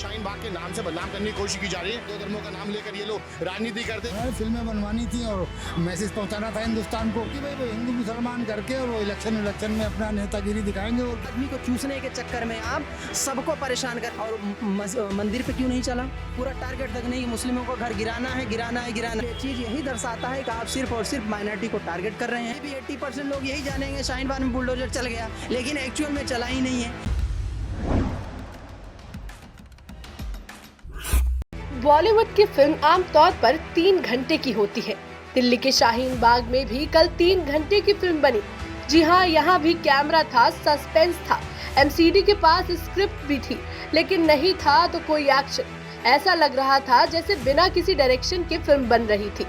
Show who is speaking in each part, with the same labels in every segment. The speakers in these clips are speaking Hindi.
Speaker 1: शाहीन बाग के नाम से बदनाम करने की कोशिश की जा रही है। दो धर्मों का नाम लेकर ये लोग राजनीति करते हैं।
Speaker 2: फिल्में बनवानी थी और मैसेज पहुंचाना था हिंदुस्तान को कि भाई वो हिंदू मुसलमान करके और वो इलेक्शन में अपना नेतागिरी दिखाएंगे। और
Speaker 3: आदमी को चूसने के चक्कर में आप सबको परेशान कर, और मंदिर पे क्यों नहीं चला? पूरा टारगेट तक नहीं, मुस्लिमों को घर गिराना है। ये चीज यही दर्शाता है कि आप सिर्फ और सिर्फ माइनॉरिटी को टारगेट कर रहे हैं। भी 80% लोग यही जानेंगे शाहीन बाग में बुलडोजर चल गया, लेकिन एक्चुअल में चला ही नहीं है।
Speaker 4: बॉलीवुड की फिल्म आमतौर पर 3 घंटे की होती है। दिल्ली के शाहीन बाग में भी कल 3 घंटे की फिल्म बनी। जी हाँ, यहाँ भी कैमरा था, सस्पेंस था, एमसीडी के पास स्क्रिप्ट भी थी, लेकिन नहीं था तो कोई एक्शन। ऐसा लग रहा था जैसे बिना किसी डायरेक्शन के फिल्म बन रही थी।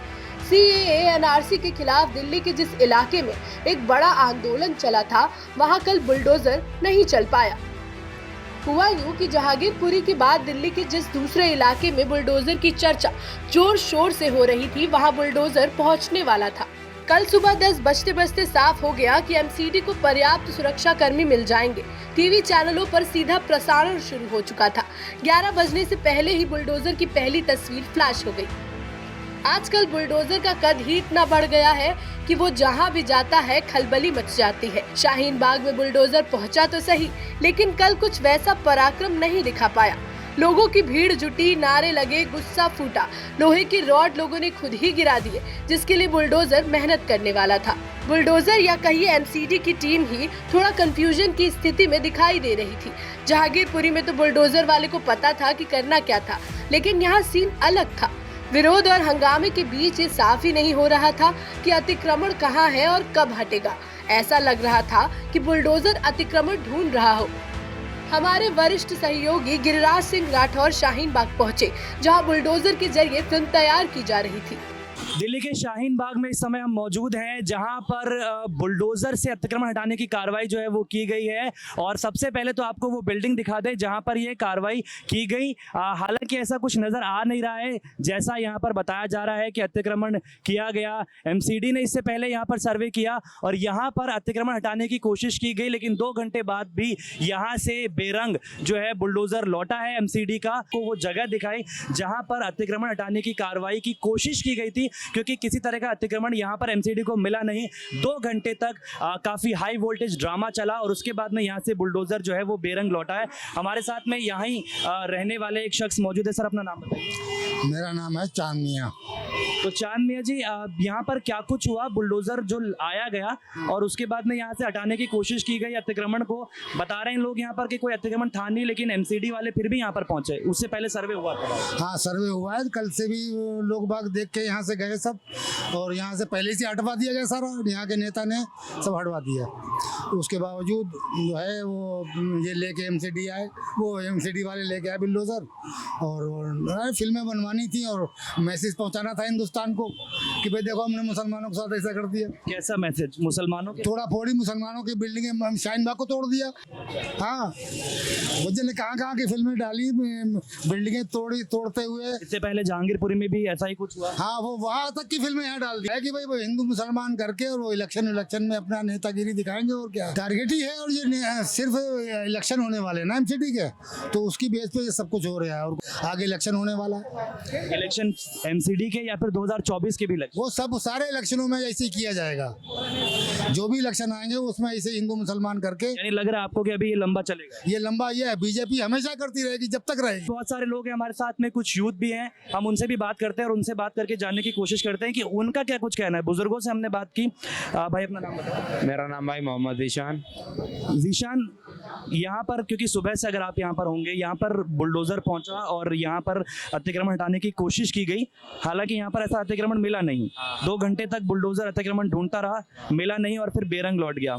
Speaker 4: CAA एनआरसी के खिलाफ दिल्ली के जिस इलाके में एक बड़ा आंदोलन चला था, वहाँ कल बुलडोजर नहीं चल पाया। हुआ यूं कि जहांगीरपुरी के बाद दिल्ली के जिस दूसरे इलाके में बुलडोजर की चर्चा जोर शोर से हो रही थी, वहां बुलडोजर पहुंचने वाला था। कल सुबह 10 बजते साफ हो गया कि एमसीडी को पर्याप्त सुरक्षा कर्मी मिल जाएंगे। टीवी चैनलों पर सीधा प्रसारण शुरू हो चुका था। 11 बजने से पहले ही बुलडोजर की पहली तस्वीर फ्लैश हो गई। आजकल बुलडोजर का कद ही इतना बढ़ गया है कि वो जहां भी जाता है खलबली मच जाती है। शाहीन बाग में बुलडोजर पहुंचा तो सही, लेकिन कल कुछ वैसा पराक्रम नहीं दिखा पाया। लोगों की भीड़ जुटी, नारे लगे, गुस्सा फूटा। लोहे की रॉड लोगों ने खुद ही गिरा दिए, जिसके लिए बुलडोजर मेहनत करने वाला था। बुलडोजर या कहिए एमसीडी की टीम ही थोड़ा कंफ्यूजन की स्थिति में दिखाई दे रही थी। जहांगीरपुरी में तो बुलडोजर वाले को पता था कि करना क्या था, लेकिन यहाँ सीन अलग था। विरोध और हंगामे के बीच ये साफ ही नहीं हो रहा था कि अतिक्रमण कहाँ है और कब हटेगा। ऐसा लग रहा था कि बुलडोजर अतिक्रमण ढूंढ रहा हो। हमारे वरिष्ठ सहयोगी गिरिराज सिंह राठौर शाहीन बाग पहुंचे, जहां बुलडोजर के जरिए फिल्म तैयार की जा रही थी।
Speaker 5: दिल्ली के शाहीन बाग में इस समय हम मौजूद हैं, जहां पर बुलडोजर से अतिक्रमण हटाने की कार्रवाई जो है वो की गई है। और सबसे पहले तो आपको वो बिल्डिंग दिखा दे जहां पर ये कार्रवाई की गई। हालांकि ऐसा कुछ नजर आ नहीं रहा है जैसा यहां पर बताया जा रहा है कि अतिक्रमण किया गया। एमसीडी ने इससे पहले यहां पर सर्वे किया और यहां पर अतिक्रमण हटाने की कोशिश की गई, लेकिन 2 घंटे बाद भी यहां से बेरंग जो है बुलडोजर लौटा है। एमसीडी का को वो जगह दिखाई जहां पर अतिक्रमण हटाने की कार्रवाई की कोशिश की गई थी, क्योंकि किसी तरह का अतिक्रमण यहां पर एमसीडी को मिला नहीं। 2 घंटे तक काफी हाई वोल्टेज ड्रामा चला और उसके बाद में यहां से बुलडोजर जो है वो बेरंग लौटा है। हमारे साथ में यहाँ ही रहने वाले एक शख्स मौजूद है। सर, अपना नाम बताइए।
Speaker 2: मेरा नाम है चांद मियां।
Speaker 5: तो चांद मियां जी, यहाँ पर क्या कुछ हुआ? बुलडोजर जो आया गया और उसके बाद में यहाँ से हटाने की कोशिश की गई अतिक्रमण को। बता रहे हैं लोग यहाँ पर कि कोई अतिक्रमण था नहीं, लेकिन एमसीडी वाले फिर भी यहाँ पर पहुंचे। उससे पहले सर्वे हुआ था।
Speaker 2: हाँ, सर्वे हुआ है। कल से भी लोग बाग देख के यहाँ से गए सब, और यहाँ से पहले से हटवा दिया गया सारा। यहाँ के नेता ने सब हटवा दिया। उसके बावजूद जो है वो ये लेके एमसीडी आए, वो एमसीडी वाले लेके आए बुलडोजर, और फिल्में बनवानी थी और मैसेज पहुँचाना था हिंदुस्तान को कि भाई देखो हमने मुसलमानों के साथ ऐसा कर दिया।
Speaker 5: कैसा मैसेज? मुसलमानों के
Speaker 2: थोड़ा फोड़ी मुसलमानों की बिल्डिंगें, शाहीन बाग को तोड़ दिया। हाँ, वजह ने कहाँ की फिल्में डाली, बिल्डिंगें तोड़ते हुए।
Speaker 5: इससे पहले जहांगीरपुरी में भी ऐसा ही कुछ हुआ।
Speaker 2: हाँ, वो वहाँ तक की फिल्में यहाँ डाल दी है कि भाई वो हिंदू मुसलमान करके और वो इलेक्शन में अपना नेतागिरी दिखाएंगे। और क्या टारगेट ही है, और ये सिर्फ इलेक्शन होने वाले ना एमसीडी के, तो उसकी बेस पे ये सब कुछ हो रहा है। और आगे इलेक्शन होने वाला है।
Speaker 5: इलेक्शन एमसीडी के या फिर 2024 के भी इलेक्शन?
Speaker 2: वो सब सारे इलेक्शनों में ऐसे ही किया जाएगा। जो भी इलेक्शन आएंगे उसमें ऐसे हिंदू मुसलमान करके।
Speaker 5: यानी लग रहा है आपको कि अभी ये लंबा चलेगा?
Speaker 2: ये लंबा ये है, बीजेपी हमेशा करती रहेगी जब तक रहेगी।
Speaker 5: बहुत सारे लोग हैं हमारे साथ में, कुछ यूथ भी हैं, हम उनसे भी बात करते हैं और उनसे बात करके जानने की कोशिश करते हैं कि उनका क्या कुछ कहना है। बुजुर्गों से हमने बात की। भाई, अपना नाम बताओ।
Speaker 6: मेरा नाम भाई मोहम्मद जीशान।
Speaker 5: जीशान, यहाँ पर क्योंकि सुबह से अगर आप यहाँ पर होंगे, यहाँ पर बुलडोजर पहुंचा और यहाँ पर अतिक्रमण हटाने की कोशिश की गई। हालांकि यहाँ पर ऐसा अतिक्रमण मिला नहीं। 2 घंटे तक बुलडोजर अतिक्रमण ढूंढता रहा, मिला नहीं और फिर बेरंग लौट गया।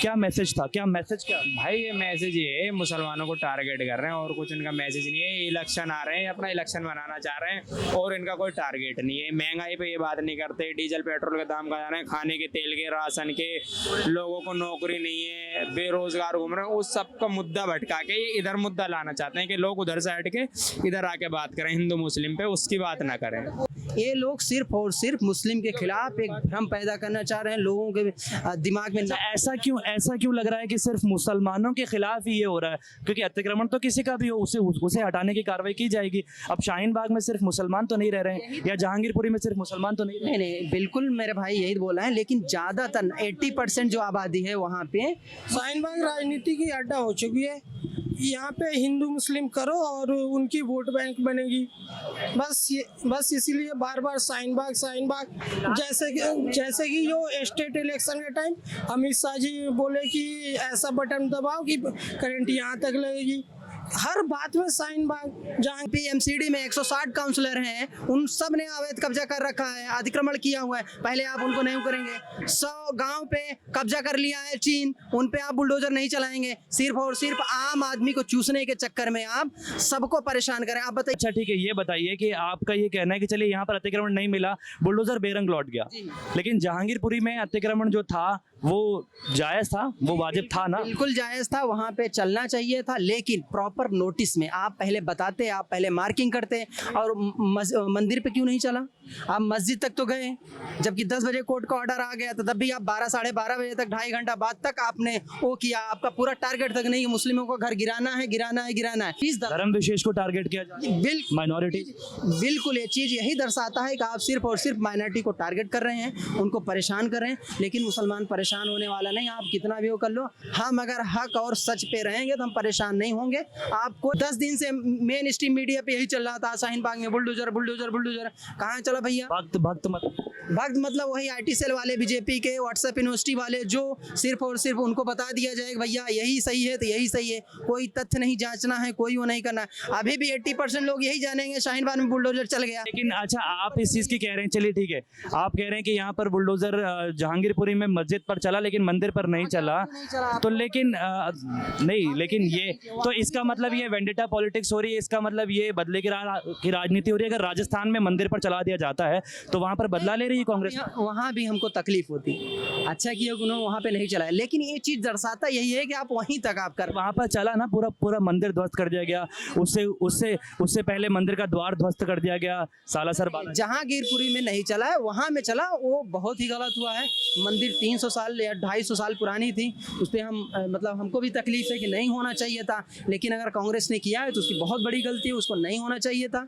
Speaker 5: क्या मैसेज था? क्या मैसेज? क्या
Speaker 6: भाई ये मैसेज ये है, मुसलमानों को टारगेट कर रहे हैं और कुछ इनका मैसेज नहीं है। इलेक्शन आ रहे हैं, अपना इलेक्शन बनाना चाह रहे हैं और इनका कोई टारगेट नहीं है। महंगाई पे ये बात नहीं करते, डीजल पेट्रोल के दाम का जा रहे हैं, खाने के तेल के, राशन के, लोगों को नौकरी नहीं है, बेरोजगार घूम रहे हैं। उस सब का मुद्दा भटका के ये इधर मुद्दा लाना चाहते हैं कि लोग उधर से हट के इधर आके बात करें हिंदू मुस्लिम पे, उसकी बात ना करें।
Speaker 3: ये लोग सिर्फ और सिर्फ मुस्लिम के खिलाफ एक भ्रम पैदा करना चाह रहे हैं लोगों के दिमाग में।
Speaker 5: अच्छा, ऐसा क्यों लग रहा है कि सिर्फ मुसलमानों के खिलाफ ही ये हो रहा है? क्योंकि अतिक्रमण तो किसी का भी हो, उसे हटाने की कार्रवाई की जाएगी। अब शाहीन बाग में सिर्फ मुसलमान तो नहीं रह रहे हैं, या जहांगीरपुरी में सिर्फ मुसलमान तो नहीं रह रहे हैं?
Speaker 3: नहीं, बिल्कुल मेरे भाई यही बोला है, लेकिन ज्यादातर 80% जो आबादी है वहाँ पे
Speaker 7: शाहीन बाग राजनीति की अड्डा हो चुकी है। यहाँ पे हिंदू मुस्लिम करो और उनकी वोट बैंक बनेगी, बस इसीलिए बार बार शाहीन बाग जैसे कि जो स्टेट इलेक्शन के टाइम अमित शाह जी बोले कि ऐसा बटन दबाओ कि करंट यहाँ तक लगेगी। हर बात में शाहीन बाग। जहाँ
Speaker 3: एमसीडी में 160 काउंसलर हैं, उन सब ने अवैध कब्जा कर रखा है, अतिक्रमण किया हुआ है। पहले आप उनको नहीं करेंगे। 100 गांव पे कब्जा कर लिया है चीन, उन पे आप बुलडोजर नहीं चलाएंगे। सिर्फ और सिर्फ आम आदमी को चूसने के चक्कर में आप सबको परेशान करें। आप बताइए।
Speaker 5: अच्छा ठीक है, ये बताइए कि आपका ये कहना है कि चलिए यहाँ पर अतिक्रमण नहीं मिला, बुलडोजर बेरंग लौट गया, लेकिन जहांगीरपुरी में अतिक्रमण जो था वो जायज था, वो वाजिब था ना?
Speaker 3: बिल्कुल जायज था, वहाँ पे चलना चाहिए था, लेकिन प्रॉपर नोटिस में आप पहले बताते, आप पहले मार्किंग करते। और मंदिर पे क्यों नहीं चला? आप मस्जिद तक तो गए, जबकि 10 बजे कोर्ट का ऑर्डर आ गया था, तब भी आप 12 साढ़े 12 बजे तक 2.5 घंटा बाद तक आपने वो किया। आपका पूरा टारगेट तक नहीं, मुस्लिमों को घर गिराना है। इस
Speaker 5: धर्म विशेष को टारगेट किया जाए,
Speaker 3: बिल्कुल
Speaker 5: माइनॉरिटी।
Speaker 3: बिल्कुल ये चीज़ यही दर्शाता है कि आप सिर्फ और सिर्फ माइनॉरिटी को टारगेट कर रहे हैं, उनको परेशान कर रहे हैं। लेकिन मुसलमान परेशान होने वाला नहीं, आप कितना भी वो कर लो। हम अगर हक और सच पे रहेंगे तो हम परेशान नहीं होंगे। आपको 10 दिन से मेन स्ट्रीम मीडिया पे यही चल रहा था, शाहीन बाग में बुलडोजर। कहाँ चला भैया? भक्त मतलब वही IT सेल वाले, बीजेपी के व्हाट्सएप यूनिवर्सिटी वाले, जो सिर्फ और सिर्फ उनको बता दिया जाए भैया यही सही है तो यही सही है। कोई तथ्य नहीं जांचना है, कोई वो नहीं करना है। अभी भी 80% लोग यही जानेंगे शाहीन बाग में बुलडोजर चल गया।
Speaker 5: लेकिन अच्छा, आप इस चीज की कह रहे हैं, चलिए ठीक है, आप कह रहे हैं कि यहाँ पर बुलडोजर जहांगीरपुरी में मस्जिद पर चला लेकिन मंदिर पर नहीं चला, तो लेकिन नहीं, लेकिन ये तो इसका मतलब ये वेंडेटा पॉलिटिक्स हो रही है, इसका मतलब ये बदले की राजनीति हो रही है। अगर राजस्थान में मंदिर पर चला दिया जाता है तो वहां पर बदला ले रही है कांग्रेस।
Speaker 3: वहाँ भी हमको तकलीफ होती, अच्छा किया उन्होंने वहाँ पे नहीं चलाया, लेकिन ये चीज दर्शाता यही है कि आप वहीं तक आप कर।
Speaker 5: वहां पर चला ना, पूरा मंदिर ध्वस्त कर दिया गया, उससे पहले मंदिर का द्वार ध्वस्त कर दिया गया, सालासर बाला।
Speaker 3: जहांगीरपुरी में नहीं चला है, वहाँ में चला, वो बहुत ही गलत हुआ है। मंदिर 300 साल या 250 साल पुरानी थी, उस पर हम मतलब हमको भी तकलीफ है कि नहीं होना चाहिए था। लेकिन अगर कांग्रेस ने किया है तो उसकी बहुत बड़ी गलती है, उसको नहीं होना चाहिए था।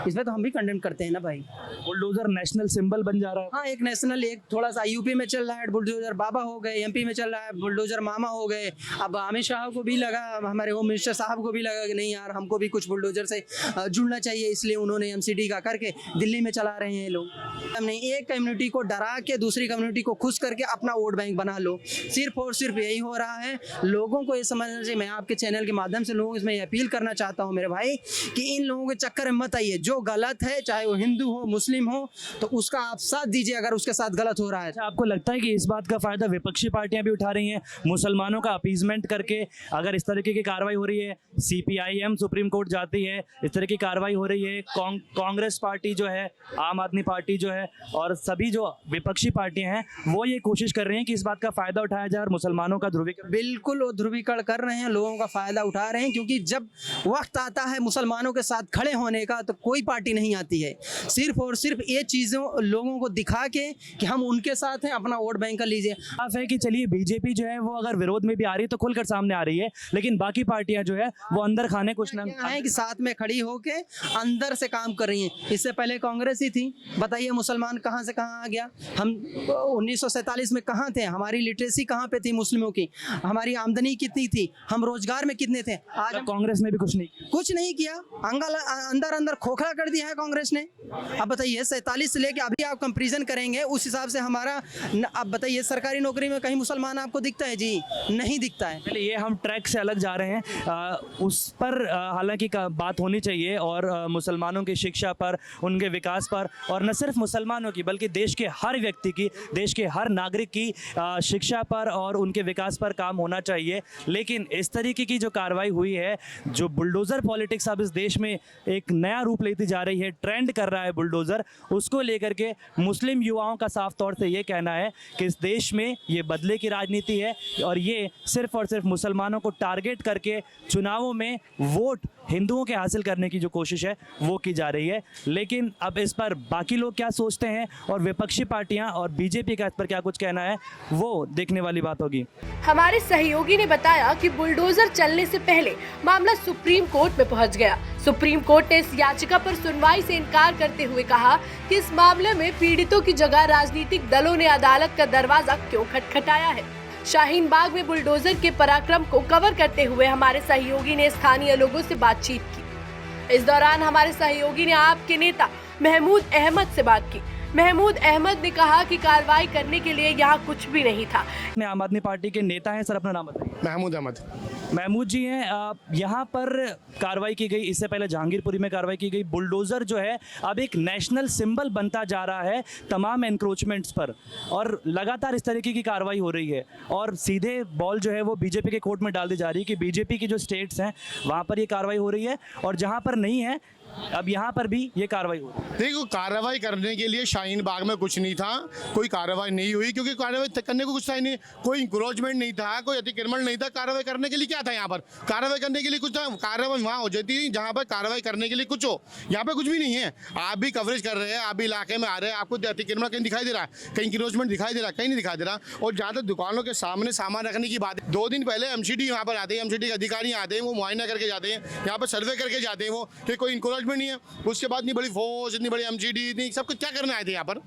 Speaker 3: इसमें तो हम भी कंडेम करते हैं ना भाई।
Speaker 5: बुलडोजर नेशनल सिंबल बन जा रहा है।
Speaker 3: हाँ, एक नेशनल, एक थोड़ा सा यूपी में चल रहा है बुलडोजर बाबा हो गए, MP में चल रहा है बुलडोजर मामा हो गए। अब अमित शाह को भी लगा, हमारे होम मिनिस्टर साहब को भी लगा कि नहीं यार, हमको भी कुछ बुलडोजर से जुड़ना चाहिए, इसलिए उन्होंने MCD का करके दिल्ली में चला रहे हैं लोग। हमने एक कम्युनिटी को डरा के दूसरी कम्युनिटी को खुश करके अपना वोट बैंक बना लो, सिर्फ और सिर्फ यही हो रहा है। लोगों को ये समझना चाहिए। मैं आपके चैनल के माध्यम से लोगों इसमें अपील करना चाहता हूँ मेरे भाई कि इन लोगों के चक्कर में मत आइए। जो गलत है, चाहे वो हिंदू हो मुस्लिम हो, तो उसका आप साथ दीजिए अगर उसके साथ गलत हो रहा है।
Speaker 5: अच्छा, आपको लगता है कि इस बात का फायदा विपक्षी पार्टियां भी उठा रही हैं, मुसलमानों का अपीजमेंट करके? अगर इस तरीके की कार्रवाई हो रही है, CPIM सुप्रीम कोर्ट जाती है, इस तरह की कार्रवाई हो रही है, कांग्रेस पार्टी जो है, आम आदमी पार्टी जो है, और सभी जो विपक्षी पार्टियां हैं वो ये कोशिश कर रही हैं कि इस बात का फायदा उठाया जाए और मुसलमानों का ध्रुवीकरण।
Speaker 3: बिल्कुल वो ध्रुवीकरण कर रहे हैं, लोगों का फायदा उठा रहे हैं, क्योंकि जब वक्त आता है मुसलमानों के साथ खड़े होने का तो कोई पार्टी नहीं आती है। सिर्फ और सिर्फ ये चीज़ों लोगों को दिखा के कि हम उनके साथ हैं, अपना वोट बैंक कर लीजिए।
Speaker 5: साफ है कि चलिए बीजेपी जो है वो अगर विरोध में भी आ रही है तो खुलकर सामने आ रही है, लेकिन बाकी पार्टियां जो है वो अंदर खाने कुछ ना
Speaker 3: है कि साथ में खड़ी होके अंदर से काम कर रही हैं। इससे पहले कांग्रेस ही थी। बताइए मुसलमान कहाँ से कहाँ आ गया? हम 1947 में कहाँ थे? हमारी लिटरेसी कहाँ पे थी मुस्लिमों की? हमारी आमदनी कितनी थी? हम रोजगार में कितने थे? आज
Speaker 5: कांग्रेस ने भी कुछ नहीं
Speaker 3: किया। अंदर खोखला कर दिया है कांग्रेस ने। अब बताइए 47 से लेके अभी आप कंपेरिजन करेंगे, उस हिसाब से हमारा, अब बताइए सरकारी नौकरी में कहीं मुसलमान आपको दिखता है? जी नहीं दिखता है।
Speaker 5: चलिए ये हम ट्रैक से अलग जा रहे हैं, उस पर हालांकि बात होनी चाहिए, और मुसलमानों की शिक्षा पर, उनके विकास पर, और न सिर्फ मुसलमानों की बल्कि देश के हर व्यक्ति की, देश के हर नागरिक की शिक्षा पर और उनके विकास पर काम होना चाहिए। लेकिन इस तरीके की जो कार्रवाई हुई है, जो बुलडोज़र पॉलिटिक्स अब इस देश में एक नया रूप लेती जा रही है, ट्रेंड कर रहा है बुलडोज़र, उसको लेकर के मुस्लिम युवाओं का साफ तौर से ये कहना है कि इस देश में ये बदले की राजनीति है और ये सिर्फ और सिर्फ मुसलमानों को टारगेट करके चुनावों में वोट हिंदुओं के हासिल करने की जो कोशिश है वो की जा रही है। लेकिन अब इस पर बाकी लोग क्या सोचते हैं और विपक्षी पार्टियां और बीजेपी का इस पर क्या कुछ कहना है वो देखने वाली बात होगी।
Speaker 4: हमारे सहयोगी ने बताया कि बुलडोजर चलने से पहले मामला सुप्रीम कोर्ट में पहुंच गया। सुप्रीम कोर्ट ने इस याचिका पर सुनवाई से इनकार करते हुए कहा कि इस मामले में पीड़ितों की जगह राजनीतिक दलों ने अदालत का दरवाजा क्यों खटखटाया है। शाहीन बाग में बुलडोजर के पराक्रम को कवर करते हुए हमारे सहयोगी ने स्थानीय लोगों से बातचीत की। इस दौरान हमारे सहयोगी ने आप के नेता महमूद अहमद से बात की। महमूद अहमद ने कहा कि कार्रवाई करने के लिए यहाँ कुछ भी नहीं था।
Speaker 5: आम आदमी पार्टी के नेता हैं, सर अपना नाम बताइए।
Speaker 1: महमूद अहमद।
Speaker 5: महमूद जी हैं, यहाँ पर कार्रवाई की गई, इससे पहले जहांगीरपुरी में कार्रवाई की गई। बुलडोज़र जो है अब एक नेशनल सिंबल बनता जा रहा है तमाम एनक्रोचमेंट्स पर, और लगातार इस तरीके की कार्रवाई हो रही है और सीधे बॉल जो है वो बीजेपी के कोर्ट में डाल दी जा रही है कि बीजेपी की जो स्टेट्स हैं वहाँ पर ये कार्रवाई हो रही है और जहाँ पर नहीं है अब यहाँ पर भी ये कार्रवाई हो रही है।
Speaker 1: देखो, कार्रवाई करने के लिए शाहीन बाग में कुछ नहीं था, कोई कार्रवाई नहीं हुई क्योंकि कार्रवाई करने को कुछ था ही नहीं, कोई इंक्रोचमेंट नहीं था, कोई अतिक्रमण नहीं था। कार्रवाई करने के लिए क्या था यहाँ पर? कार्रवाई करने के लिए कुछ था? कार्रवाई वहाँ हो जाती जहाँ पर कार्रवाई करने के लिए कुछ हो। यहाँ पे कुछ भी नहीं है। आप भी कवरेज कर रहे हैं, आप भी इलाके में आ रहे हैं, आपको अतिक्रमण कहीं दिखाई दे रहा है, कहीं इंक्रोचमेंट दिखाई दे रहा है, कहीं नहीं दिखाई दे रहा। और जहाँ तक दुकानों के सामने सामान रखने की बात है, 2 दिन पहले एमसीडी यहाँ पर आते हैं, एमसीडी के अधिकारी आते हैं, वो मुआयना करके जाते हैं, यहाँ पर सर्वे करके जाते हैं वो कि कोई इंक्रोचमेंट नहीं है। उसके बाद इतनी बड़ी फोर्स, इतनी बड़ी एमसीडी, इतनी सब कुछ क्या करने आए थे यहाँ पर?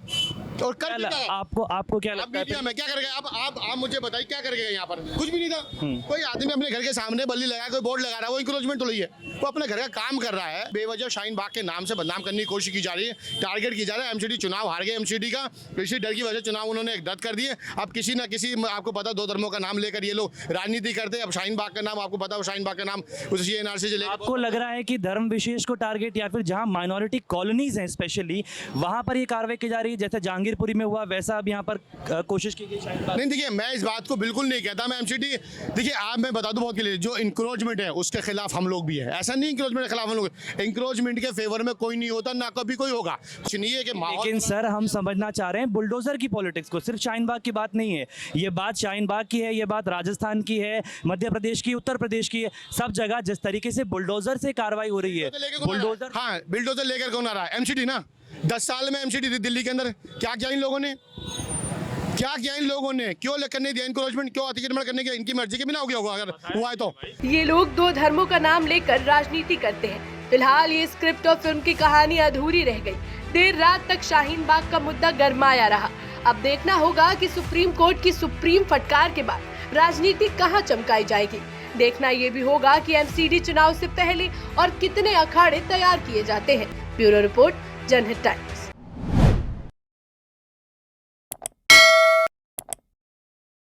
Speaker 1: और कर
Speaker 5: आपको क्या लगता है?
Speaker 1: मैं क्या कर गया? आप मुझे बताइए क्या कर गया यहाँ पर? कुछ भी नहीं था। कोई आदमी अपने घर के सामने बल्ली लगा, कोई बोर्ड लगा रहा है, वो इंक्रोचमेंट तो नहीं है, वो अपने घर का काम कर रहा है। बेवजह शाहीन बाग के नाम से बदनाम करने की कोशिश की जा रही है, टारगेट की जा रहा है। एमसीडी चुनाव हार गए एमसीडी का, इसी डर की वजह से चुनाव उन्होंने रद्द कर दिए। अब किसी ना किसी, आपको पता, 2 धर्मों का नाम लेकर ये लोग राजनीति करते हैं। अब शाहीन बाग का नाम, आपको पता है शाहीन बाग का नाम उसी एनआरसी से लेकर।
Speaker 5: आपको लग रहा है कि धर्म विशेष को टारगेट या फिर जहां माइनॉरिटी कॉलोनीज हैं स्पेशली वहां पर ये कार्रवाई की जा रही है, जैसे जहांगीरपुरी में हुआ वैसा अब यहाँ पर कोशिश की गई?
Speaker 1: नहीं, देखिए, मैं इस बात को बिल्कुल नहीं कहता। मैं एमसीडी, देखिए, आप मैं बता दूं बहुत के लिए, जो इंक्रोचमेंट है उसके खिलाफ हम लोग भी है। ऐसा नहीं इंक्रोचमेंट के खिलाफ हम लोग, इंक्रोचमेंट के फेवर में कोई नहीं होता, ना कभी कोई होगा। कुछ नहीं है कि
Speaker 5: लेकिन सर हम समझना चाह रहे हैं बुलडोजर की पॉलिटिक्स को, सिर्फ शाहीन बाग की बात नहीं है। ये बात शाहीन बाग की है, ये बात राजस्थान की है, मध्य प्रदेश की, उत्तर प्रदेश की है। सब जगह जिस तरीके से बुलडोजर से कार्रवाई हो रही है, बुलडोजर,
Speaker 1: हाँ, बुलडोजर लेकर कौन आ रहा है? एमसीडी ना। 10 साल में एमसीडी थी दिल्ली के अंदर, क्या किया इन लोगों ने? क्या किया इन लोगों ने? क्यों करने दिया इंक्रोचमेंट? क्यों अतिक्रमण करने के? इनकी मर्जी के बिना हो गया होगा अगर हुआ है तो।
Speaker 4: ये लोग 2 धर्मों का नाम लेकर राजनीति करते हैं। फिलहाल ये स्क्रिप्ट और फिल्म की कहानी अधूरी रह गई। देर रात तक शाहीन बाग का मुद्दा गरमाया रहा। अब देखना होगा कि सुप्रीम कोर्ट की सुप्रीम फटकार के बाद राजनीति कहां चमकाई जाएगी। देखना ये भी होगा कि एमसीडी चुनाव से पहले और कितने अखाड़े तैयार किए जाते हैं। ब्यूरो रिपोर्ट, जनहित टाइम्स।